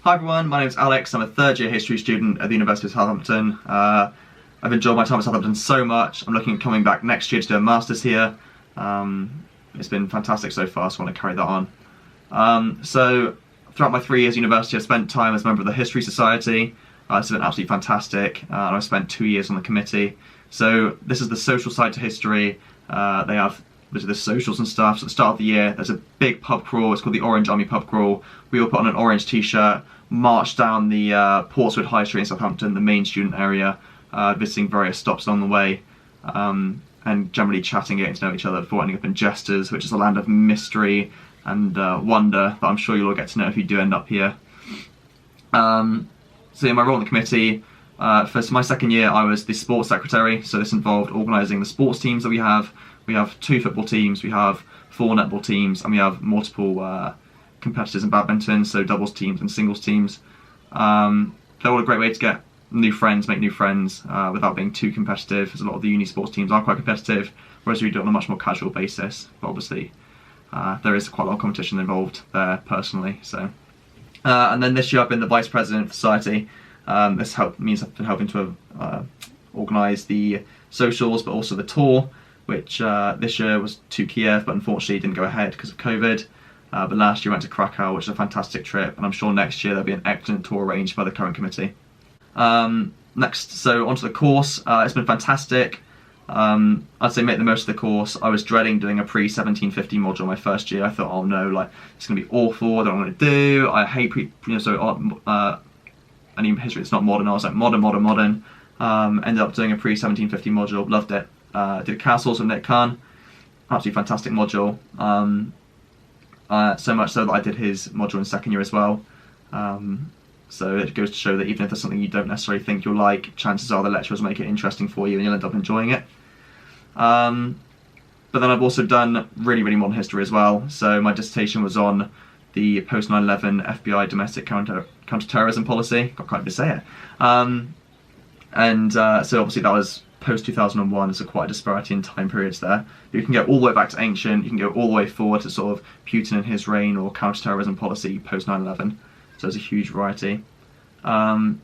Hi everyone, my name is Alex. I'm a third year history student at the University of Southampton. I've enjoyed my time at Southampton so much. I'm looking at coming back next year to do a master's here. It's been fantastic so far, so I want to carry that on. So throughout my 3 years at university, I've spent time as a member of the History Society. It's been absolutely fantastic, and I've spent 2 years on the committee. So this is the social side to history. They have the socials and stuff. So at the start of the year, there's a big pub crawl. It's called the Orange Army Pub Crawl. We all put on an orange t-shirt, march down the Portswood High Street in Southampton, the main student area, visiting various stops along the way, and generally chatting, getting to know each other before ending up in Jesters, which is a land of mystery and wonder that I'm sure you'll all get to know if you do end up here. So yeah, my role in the committee, for my second year I was the sports secretary, so this involved organising the sports teams that we have. We have 2 football teams, we have 4 netball teams, and we have multiple competitors in badminton, so doubles teams and singles teams. They're all a great way to get new friends, make new friends, without being too competitive, as a lot of the uni sports teams are quite competitive, whereas we do it on a much more casual basis. But obviously, there is quite a lot of competition involved there personally. So, and then this year I've been the vice president of the society. This means I've been helping to organise the socials, but also the tour, which this year was to Kiev, but unfortunately didn't go ahead because of COVID. But last year I went to Krakow, which is a fantastic trip, and I'm sure next year there'll be an excellent tour arranged by the current committee. Next, so onto the course. It's been fantastic. I'd say make the most of the course. I was dreading doing a pre-1750 module my first year. I thought, oh no, like it's going to be awful. I don't know what to do. I hate any history that's not modern. I was like modern. Ended up doing a pre-1750 module. Loved it. Did castles with Nick Khan. Absolutely fantastic module. So much so that I did his module in second year as well. So it goes to show that even if there's something you don't necessarily think you'll like, chances are the lecturers make it interesting for you and you'll end up enjoying it. But then I've also done really modern history as well. So my dissertation was on the post 9/11 FBI domestic counter-terrorism policy. Got quite a bit to say it. So obviously that was post 2001, so quite a disparity in time periods there. You can go all the way back to ancient, you can go all the way forward to sort of Putin and his reign or counter-terrorism policy post 9/11. So there's a huge variety. And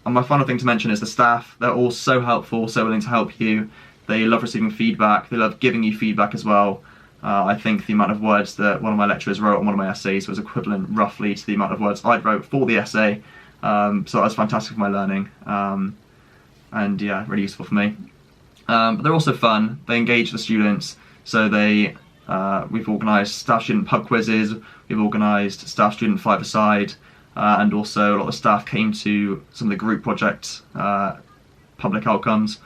my final thing to mention is the staff. They're all so helpful, so willing to help you. They love receiving feedback, they love giving you feedback as well. I think the amount of words that one of my lecturers wrote on one of my essays was equivalent roughly to the amount of words I wrote for the essay. So that was fantastic for my learning. And yeah, really useful for me. But they're also fun. They engage the students. So we've organised staff-student pub quizzes. We've organised staff-student five-a-side, and also a lot of staff came to some of the group projects, public outcomes.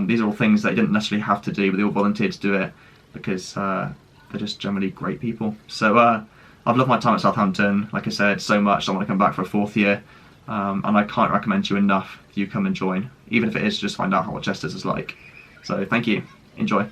These are all things they didn't necessarily have to do, but they all volunteered to do it because they're just generally great people. So I've loved my time at Southampton. Like I said, so much. I want to come back for a 4th year. And I can't recommend you enough that you come and join, even if it is to just find out what Jesters is like. So thank you, enjoy.